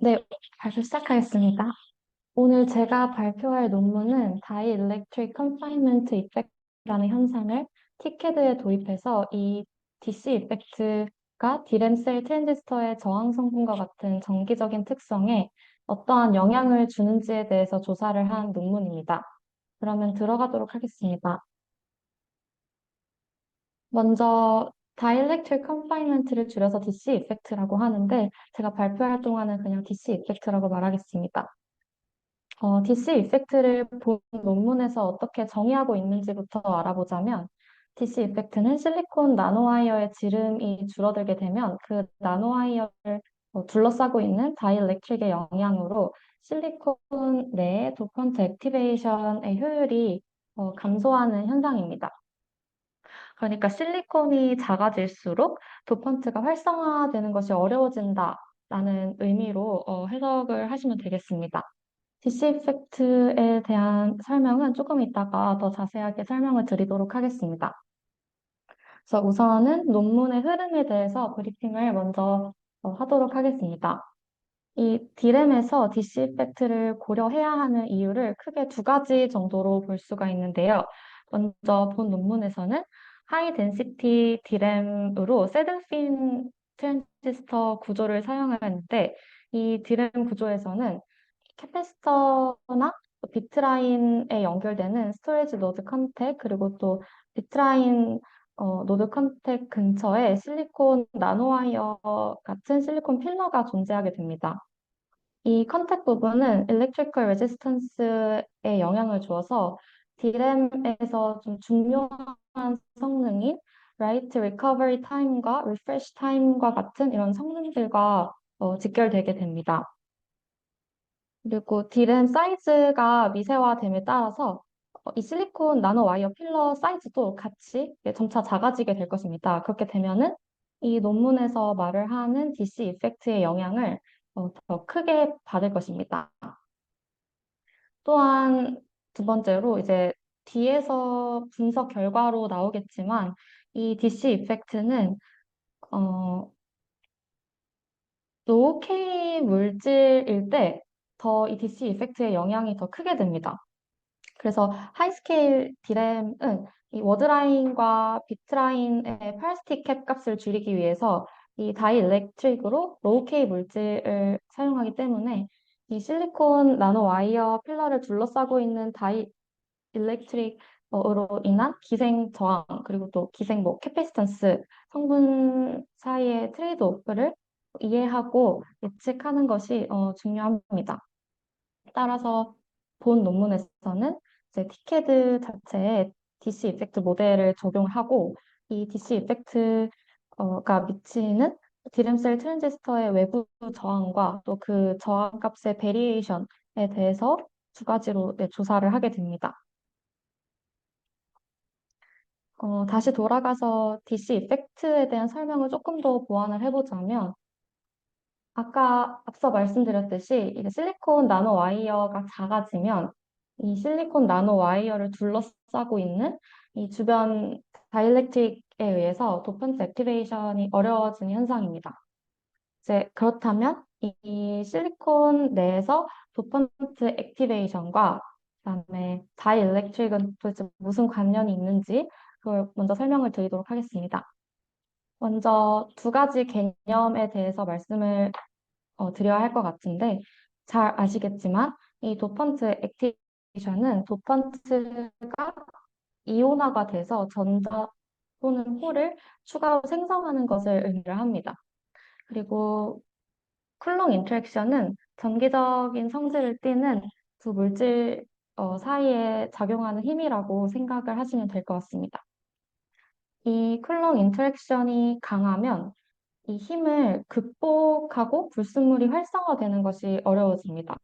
네, 발표 시작하겠습니다. 오늘 제가 발표할 논문은 Dielectric Confinement Effect라는 현상을 티켓에 도입해서 이 DC 이펙트가 D램셀 트랜지스터의 저항 성분과 같은 정기적인 특성에 어떠한 영향을 주는지에 대해서 조사를 한 논문입니다. 그러면 들어가도록 하겠습니다. 먼저 Dielectric Confinement를 줄여서 DC 이펙트라고 하는데 제가 발표할 동안은 그냥 DC 이펙트라고 말하겠습니다. DC 이펙트를 본 논문에서 어떻게 정의하고 있는지부터 알아보자면, DC 이펙트는 실리콘 나노와이어의 지름이 줄어들게 되면 그 나노와이어를 둘러싸고 있는 다이엘렉트릭의 영향으로 실리콘 내의 도펀트 액티베이션의 효율이 감소하는 현상입니다. 그러니까 실리콘이 작아질수록 도펀트가 활성화되는 것이 어려워진다라는 의미로 해석을 하시면 되겠습니다. DC 이펙트에 대한 설명은 조금 이따가 더 자세하게 설명을 드리도록 하겠습니다. 그래서 우선은 논문의 흐름에 대해서 브리핑을 먼저 하도록 하겠습니다. 이 디램에서 DC 이펙트를 고려해야 하는 이유를 크게 두 가지 정도로 볼 수가 있는데요. 먼저 본 논문에서는 하이 덴시티 디램으로 세들핀 트랜지스터 구조를 사용하는데 이 디램 구조에서는 캐패시터나 비트라인에 연결되는 스토리지 노드 컨택 그리고 또 비트라인 노드 컨택 근처에 실리콘 나노와이어 같은 실리콘 필러가 존재하게 됩니다. 이 컨택 부분은 일렉트리컬 레지스턴스에 영향을 주어서 D램에서 좀 중요한 성능인 라이트 리커버리 타임과 리프레시 타임과 같은 이런 성능들과 직결되게 됩니다. 그리고 D램 사이즈가 미세화됨에 따라서 이 실리콘 나노 와이어 필러 사이즈도 같이 점차 작아지게 될 것입니다. 그렇게 되면은 이 논문에서 말을 하는 DC 이펙트의 영향을 더 크게 받을 것입니다. 또한 두 번째로 이제 뒤에서 분석 결과로 나오겠지만 이 DC 이펙트는 어, 로우 K 물질일 때 더 이 DC 이펙트의 영향이 더 크게 됩니다. 그래서 하이스케일 디램은 이 워드라인과 비트라인의 파스틱 캡 값을 줄이기 위해서 이 다이일렉트릭으로 로우 K 물질을 사용하기 때문에 이 실리콘 나노 와이어 필러를 둘러싸고 있는 다이일렉트릭으로 인한 기생 저항 그리고 또 기생 뭐 캐패시턴스 성분 사이의 트레이드 오프를 이해하고 예측하는 것이 중요합니다. 따라서 본 논문에서는 이제 티케드 자체에 DC 이펙트 모델을 적용하고 이 DC 이펙트가 미치는 디램셀 트랜지스터의 외부 저항과 또 그 저항 값의 베리에이션에 대해서 두 가지로 조사를 하게 됩니다. 다시 돌아가서 DC 이펙트에 대한 설명을 조금 더 보완을 해보자면 아까 앞서 말씀드렸듯이 이제 실리콘 나노 와이어가 작아지면 이 실리콘 나노 와이어를 둘러싸고 있는 이 주변 다이일렉트릭에 의해서 도펀트 액티베이션이 어려워지는 현상입니다. 이제 그렇다면 이 실리콘 내에서 도펀트 액티베이션과 그다음에 다이일렉트릭은 도대체 무슨 관련이 있는지 그걸 먼저 설명을 드리도록 하겠습니다. 먼저 두 가지 개념에 대해서 말씀을 드려야 할 것 같은데 잘 아시겠지만 이 도펀트 액티베이션은 도펀트가 이온화가 돼서 전자 또는 홀을 추가로 생성하는 것을 의미를 합니다. 그리고 쿨롱 인터랙션은 전기적인 성질을 띠는 두 물질 사이에 작용하는 힘이라고 생각을 하시면 될 것 같습니다. 이 쿨롱 인터랙션이 강하면 이 힘을 극복하고 불순물이 활성화되는 것이 어려워집니다.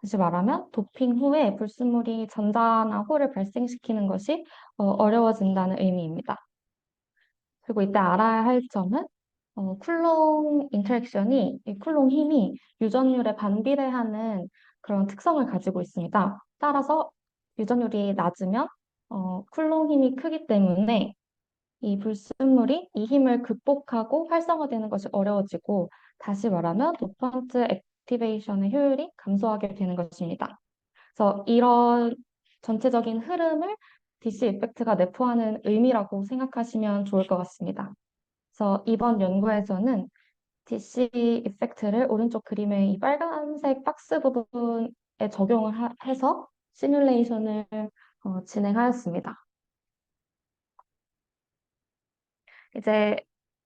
다시 말하면 도핑 후에 불순물이 전자나 홀을 발생시키는 것이 어려워진다는 의미입니다. 그리고 이때 알아야 할 점은 쿨롱 인터랙션이 이 쿨롱 힘이 유전율에 반비례하는 그런 특성을 가지고 있습니다. 따라서 유전율이 낮으면 쿨롱 힘이 크기 때문에 이 불순물이 이 힘을 극복하고 활성화되는 것이 어려워지고 다시 말하면 도펀트 액티베이션의 효율이 감소하게 되는 것입니다. 그래서 이런 전체적인 흐름을 DC 이펙트가 내포하는 의미라고 생각하시면 좋을 것 같습니다. 그래서 이번 연구에서는 DC 이펙트를 오른쪽 그림의 이 빨간색 박스 부분에 적용을 해서 시뮬레이션을 진행하였습니다. 이제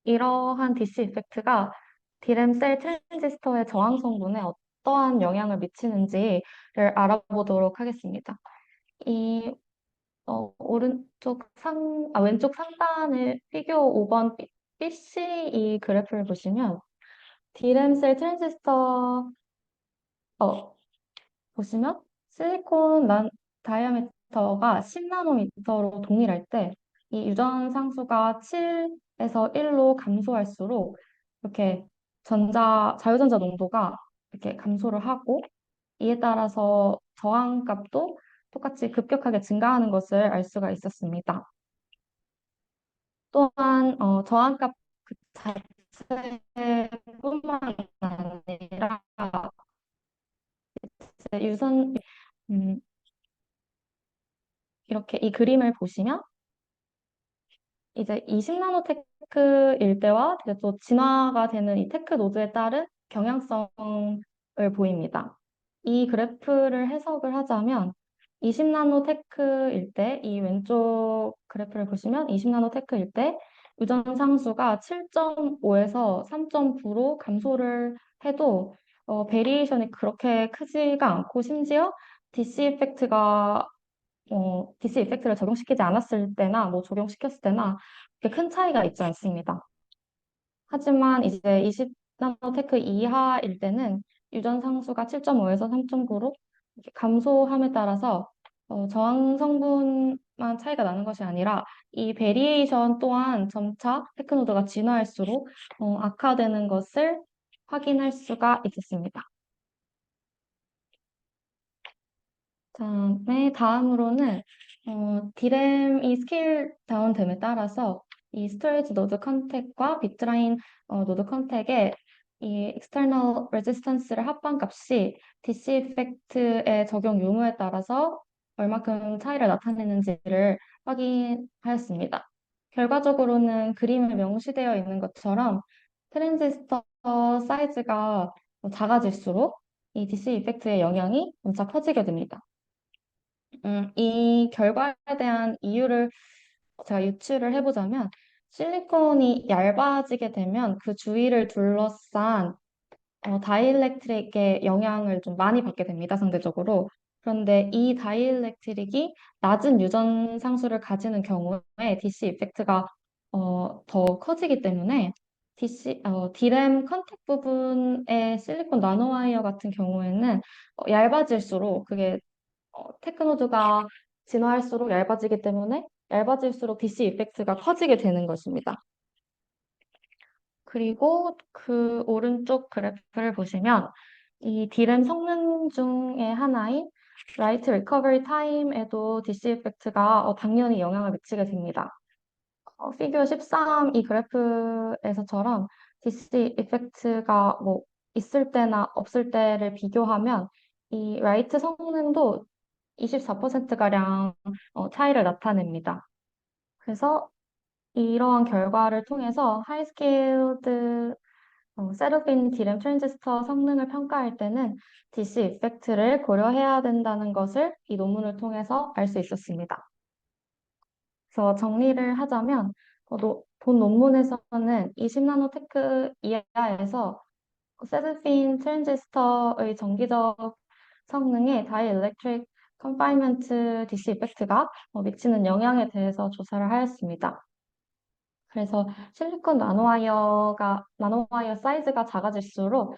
이러한 DC 이펙트가 D램 셀 트랜지스터의 저항 성분에 어떠한 영향을 미치는지를 알아보도록 하겠습니다. 이 왼쪽 상단의 피규어 5번 BC 이 그래프를 보시면 D램 셀 트랜지스터 어, 보시면 실리콘 다이아미터가 10나노미터로 동일할 때 이 유전 상수가 7에서 1로 감소할수록 이렇게 자유전자 농도가 이렇게 감소를 하고 이에 따라서 저항값도 똑같이 급격하게 증가하는 것을 알 수가 있었습니다. 또한 저항값 그 자체뿐만 아니라 이제 음, 이렇게 이 그림을 보시면 이제 20나노테크일 때와 이제 또 진화가 되는 이 테크 노드에 따른 경향성을 보입니다. 이 그래프를 해석을 하자면 20나노테크일 때, 이 왼쪽 그래프를 보시면 20나노테크일 때 유전 상수가 7.5에서 3.9로 감소를 해도 베리에이션이 그렇게 크지가 않고 심지어 DC 이펙트가 DC 이펙트를 적용시키지 않았을 때나 뭐 적용시켰을 때나 그렇게 큰 차이가 있지 않습니다. 하지만 이제 20나노테크 이하일 때는 유전 상수가 7.5에서 3.9로 감소함에 따라서 저항 성분만 차이가 나는 것이 아니라 이 베리에이션 또한 점차 테크노드가 진화할수록 악화되는 것을 확인할 수가 있었습니다. 다음으로는 D램이 스케일 다운됨에 따라서 이 스토리지 노드 컨택과 비트라인 노드 컨택의 이 external resistance를 합한 값이 DC 이펙트의 적용 유무에 따라서 얼마큼 차이를 나타내는지를 확인하였습니다. 결과적으로는 그림에 명시되어 있는 것처럼 트랜지스터 사이즈가 작아질수록 이 DC 이펙트의 영향이 점차 커지게 됩니다. 이 결과에 대한 이유를 제가 유추를 해보자면 실리콘이 얇아지게 되면 그 주위를 둘러싼 다이일렉트릭의 영향을 좀 많이 받게 됩니다, 상대적으로. 그런데 이 다이일렉트릭이 낮은 유전 상수를 가지는 경우에 DC 이펙트가 더 커지기 때문에 D램 컨택 부분의 실리콘 나노와이어 같은 경우에는 얇아질수록 그게 테크노드가 진화할수록 얇아지기 때문에 얇아질수록 DC 이펙트가 커지게 되는 것입니다. 그리고 그 오른쪽 그래프를 보시면 이 D램 성능 중에 하나인 라이트 리커버리 타임에도 DC 이펙트가 당연히 영향을 미치게 됩니다. 피규어 13 이 그래프에서처럼 DC 이펙트가 뭐 있을 때나 없을 때를 비교하면 이 라이트 성능도 24%가량 차이를 나타냅니다. 그래서 이러한 결과를 통해서 하이스케일드 세르핀 디램 트랜지스터 성능을 평가할 때는 DC 이펙트를 고려해야 된다는 것을 이 논문을 통해서 알 수 있었습니다. 그래서 정리를 하자면 본 논문에서는 20나노테크 이하에서 세르핀 트랜지스터의 정기적 성능에 다이엘렉트릭 컨파인먼트 DC 이펙트가 미치는 영향에 대해서 조사를 하였습니다. 그래서 실리콘 나노와이어 사이즈가 작아질수록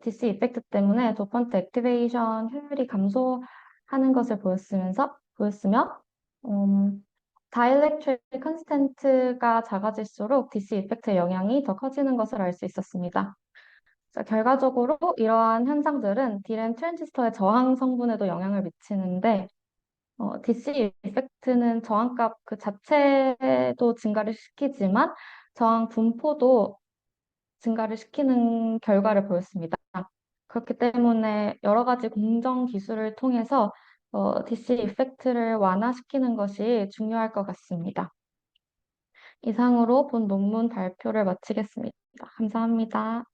DC 이펙트 때문에 도펀트 액티베이션 효율이 감소하는 것을 보였으며, 다이엘렉트릭 컨스텐트가 작아질수록 DC 이펙트의 영향이 더 커지는 것을 알 수 있었습니다. 자, 결과적으로 이러한 현상들은 D램 트랜지스터의 저항 성분에도 영향을 미치는데, DC 이펙트는 저항값 그 자체도 증가를 시키지만 저항 분포도 증가를 시키는 결과를 보였습니다. 그렇기 때문에 여러 가지 공정 기술을 통해서 DC 이펙트를 완화시키는 것이 중요할 것 같습니다. 이상으로 본 논문 발표를 마치겠습니다. 감사합니다.